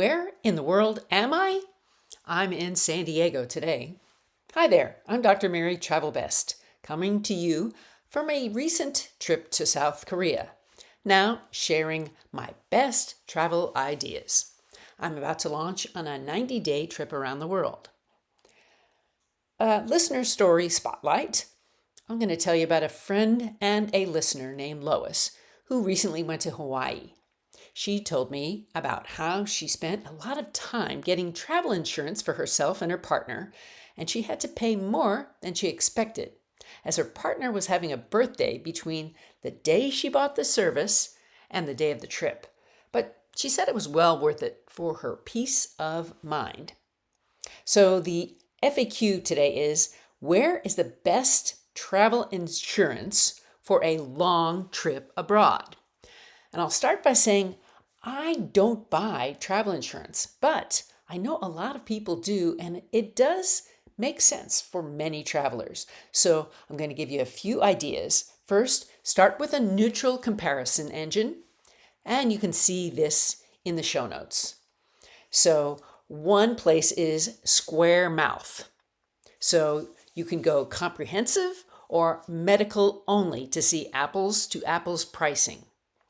Where in the world am I? I'm in San Diego today. Hi there, I'm Dr. Mary Travel Best, coming to you from a recent trip to South Korea. Now sharing my best travel ideas. I'm about to launch on a 90-day trip around the world. Listener story spotlight. I'm going to tell you about a friend and a listener named Lois who recently went to Hawaii. She told me about how she spent a lot of time getting travel insurance for herself and her partner, and she had to pay more than she expected, as her partner was having a birthday between the day she bought the service and the day of the trip. But she said it was well worth it for her peace of mind. So the FAQ today is, where is the best travel insurance for a long trip abroad? And I'll start by saying I don't buy travel insurance, but I know a lot of people do, and it does make sense for many travelers. So I'm going to give you a few ideas. First, start with a neutral comparison engine, and you can see this in the show notes. So one place is Squaremouth. So you can go comprehensive or medical only to see apples to apples pricing.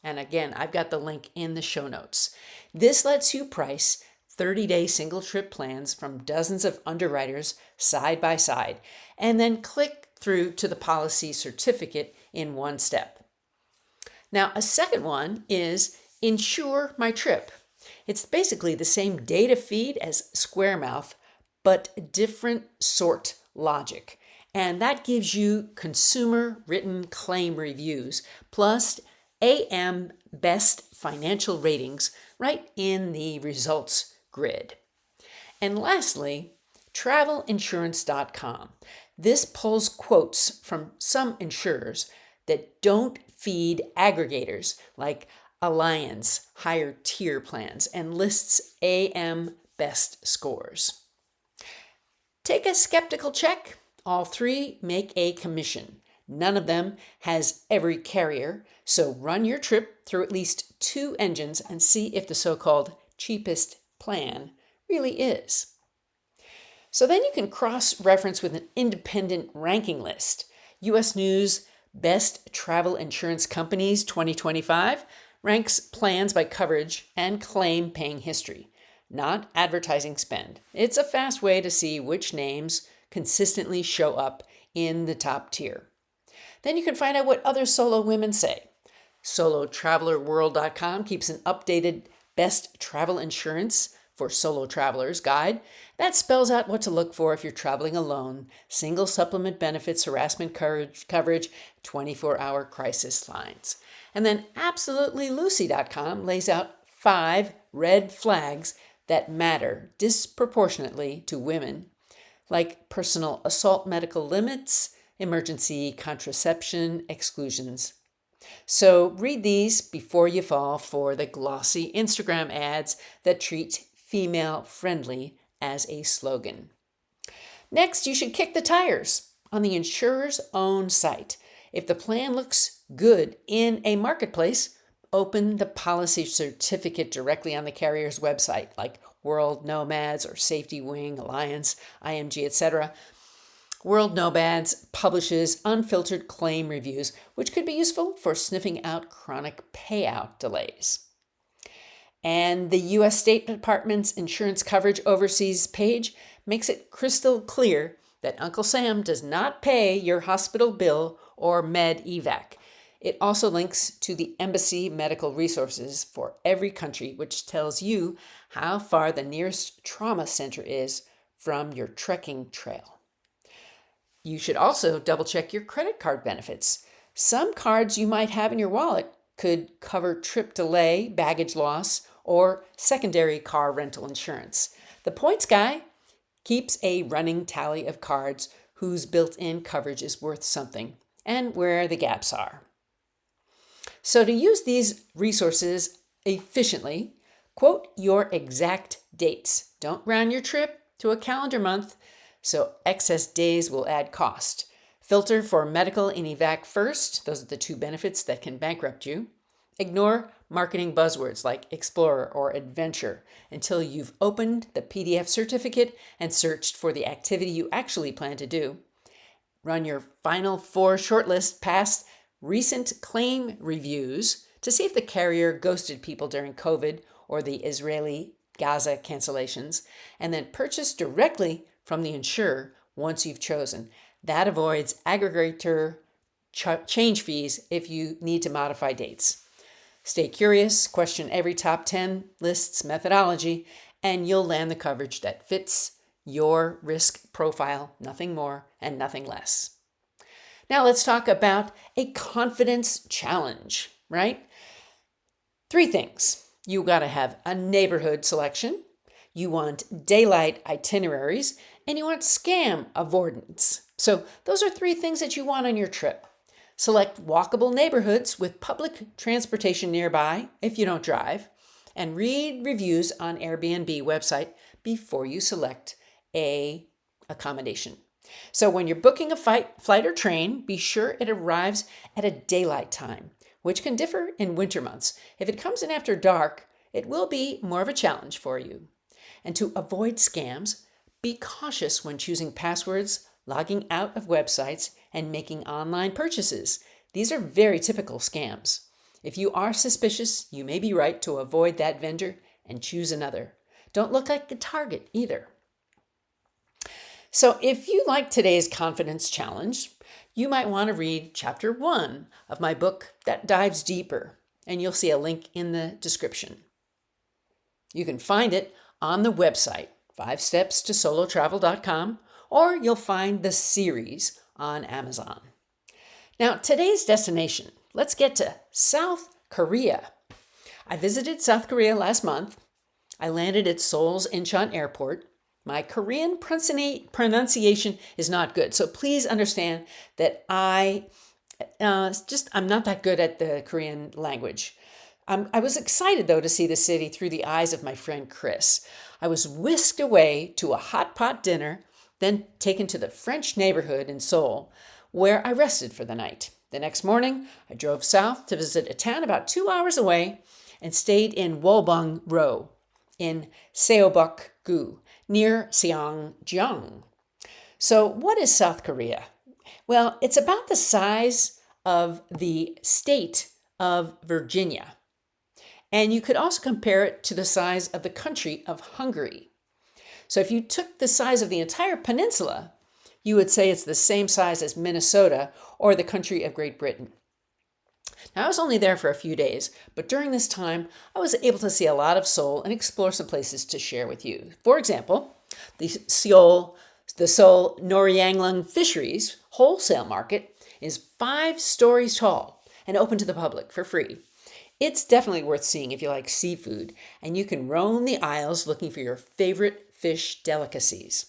And again, I've got the link in the show notes. This lets you price 30-day single trip plans from dozens of underwriters side by side, and then click through to the policy certificate in one step. Now, a second one is Insure My Trip. It's basically the same data feed as Squaremouth, but different sort logic. And that gives you consumer written claim reviews, plus AM Best financial ratings right in the results grid. And lastly, travelinsurance.com. This pulls quotes from some insurers that don't feed aggregators like Alliance higher tier plans and lists AM Best scores. Take a skeptical check. All three make a commission. None of them has every carrier, so run your trip through at least 2 engines and see if the so-called cheapest plan really is. So then you can cross-reference with an independent ranking list. U.S. News Best Travel Insurance Companies 2025 ranks plans by coverage and claim paying history, not advertising spend. It's a fast way to see which names consistently show up in the top tier. Then you can find out what other solo women say. SoloTravelerWorld.com keeps an updated best travel insurance for solo travelers guide that spells out what to look for if you're traveling alone, single supplement benefits, harassment coverage, 24-hour crisis lines. And then AbsolutelyLucy.com lays out 5 red flags that matter disproportionately to women, like personal assault medical limits, emergency contraception exclusions. So read these before you fall for the glossy Instagram ads that treat female friendly as a slogan. Next, you should kick the tires on the insurer's own site. If the plan looks good in a marketplace, open the policy certificate directly on the carrier's website, like World Nomads or Safety Wing, Alliance, IMG, etc. World Nomads publishes unfiltered claim reviews, which could be useful for sniffing out chronic payout delays. And the U.S. State Department's insurance coverage overseas page makes it crystal clear that Uncle Sam does not pay your hospital bill or med evac. It also links to the embassy medical resources for every country, which tells you how far the nearest trauma center is from your trekking trail. You should also double check your credit card benefits. Some cards you might have in your wallet could cover trip delay, baggage loss, or secondary car rental insurance. The points guy keeps a running tally of cards whose built-in coverage is worth something and where the gaps are. So to use these resources efficiently, quote your exact dates. Don't round your trip to a calendar month, so excess days will add cost. Filter for medical and evac first. Those are the 2 benefits that can bankrupt you. Ignore marketing buzzwords like explorer or adventure until you've opened the PDF certificate and searched for the activity you actually plan to do. Run your final 4 shortlist past recent claim reviews to see if the carrier ghosted people during COVID or the Israeli Gaza cancellations, and then purchase directly from the insurer once you've chosen. That avoids aggregator change fees if you need to modify dates. Stay curious, question every top 10 list's methodology, and you'll land the coverage that fits your risk profile, nothing more and nothing less. Now let's talk about a confidence challenge, right? 3 things. You got to have a neighborhood selection, you want daylight itineraries, and you want scam avoidance. So those are 3 things that you want on your trip. Select walkable neighborhoods with public transportation nearby if you don't drive, and read reviews on Airbnb website before you select a accommodation. So when you're booking a flight or train, be sure it arrives at a daylight time, which can differ in winter months. If it comes in after dark, it will be more of a challenge for you. And to avoid scams, be cautious when choosing passwords, logging out of websites, and making online purchases. These are very typical scams. If you are suspicious, you may be right to avoid that vendor and choose another. Don't look like a target either. So if you like today's confidence challenge, you might want to read chapter 1 of my book that dives deeper, and you'll see a link in the description. You can find it on the website, 5stepstosolotravel.com, or you'll find the series on Amazon. Now, today's destination, let's get to South Korea. I visited South Korea last month. I landed at Seoul's Incheon Airport. My Korean pronunciation is not good, so please understand that I'm not that good at the Korean language. I was excited, though, to see the city through the eyes of my friend Chris. I was whisked away to a hot pot dinner, then taken to the French neighborhood in Seoul, where I rested for the night. The next morning, I drove south to visit a town about 2 hours away and stayed in Wolbong-ro in Seobuk-gu, near Seongjeong. So what is South Korea? Well, it's about the size of the state of Virginia. And you could also compare it to the size of the country of Hungary. So if you took the size of the entire peninsula, you would say it's the same size as Minnesota or the country of Great Britain. Now, I was only there for a few days, but during this time, I was able to see a lot of Seoul and explore some places to share with you. For example, the Seoul Noryanglang Fisheries wholesale market is 5 stories tall and open to the public for free. It's definitely worth seeing if you like seafood, and you can roam the aisles looking for your favorite fish delicacies.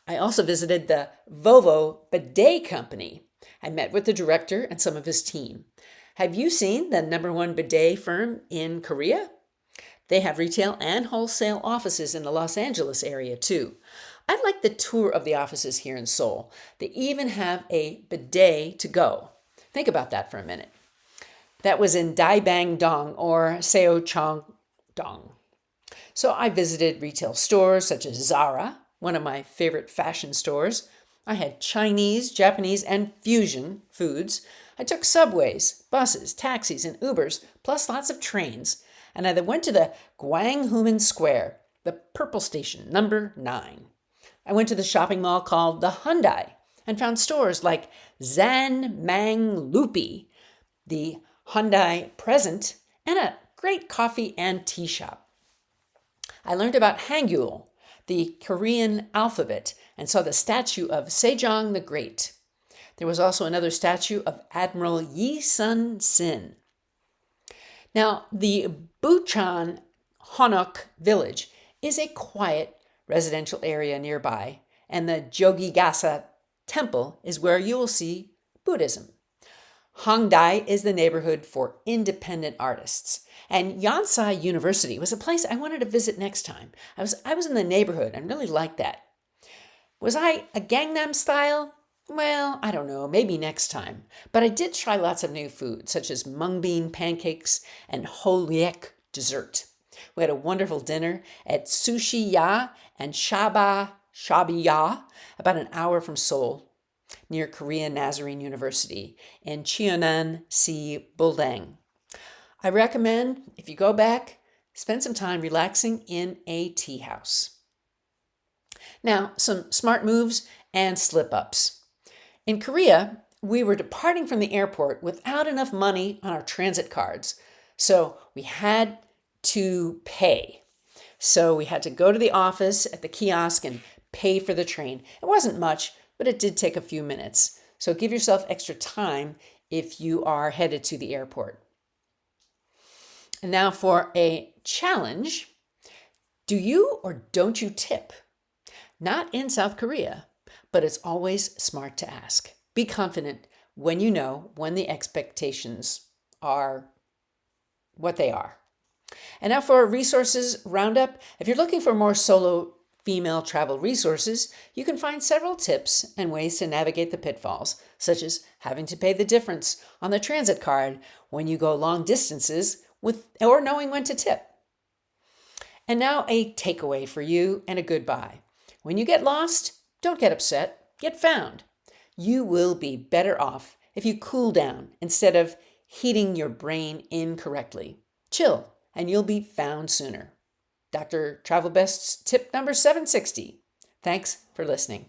I also visited the Vovo Bidet Company. I met with the director and some of his team. Have you seen the #1 bidet firm in Korea? They have retail and wholesale offices in the Los Angeles area too. I'd like the tour of the offices here in Seoul. They even have a bidet to go. Think about that for a minute. That was in Daebang-dong or Seocheong-dong. So I visited retail stores such as Zara, one of my favorite fashion stores. I had Chinese, Japanese, and fusion foods. I took subways, buses, taxis, and Ubers, plus lots of trains. And I then went to the Gwanghwamun Square, the Purple Station, number 9. I went to the shopping mall called the Hyundai and found stores like Zan Mang Lupi, the Hyundai Present, and a great coffee and tea shop. I learned about Hangul, the Korean alphabet, and saw the statue of Sejong the Great. There was also another statue of Admiral Yi Sun-sin. Now, the Bucheon Honok village is a quiet residential area nearby, and the Jogigasa temple is where you will see Buddhism. Hongdae is the neighborhood for independent artists. And Yonsei University was a place I wanted to visit next time. I was in the neighborhood and really liked that. Was I a Gangnam Style? Well, I don't know, maybe next time. But I did try lots of new food, such as mung bean pancakes and holiek dessert. We had a wonderful dinner at Sushi Ya and Shabi Ya, about an hour from Seoul, near Korea Nazarene University in Cheonan-si, Buldang. I recommend, if you go back, spend some time relaxing in a tea house. Now, some smart moves and slip ups. In Korea, we were departing from the airport without enough money on our transit cards, so we had to pay. So we had to go to the office at the kiosk and pay for the train. It wasn't much, but it did take a few minutes. So give yourself extra time if you are headed to the airport. And now for a challenge. Do you or don't you tip? Not in South Korea, but it's always smart to ask. Be confident when you know when the expectations are what they are. And now for a resources roundup. If you're looking for more solo female travel resources, you can find several tips and ways to navigate the pitfalls, such as having to pay the difference on the transit card when you go long distances or knowing when to tip. And now a takeaway for you and a goodbye. When you get lost, don't get upset, get found. You will be better off if you cool down instead of heating your brain incorrectly. Chill, and you'll be found sooner. Dr. Travel Best's tip number 760. Thanks for listening.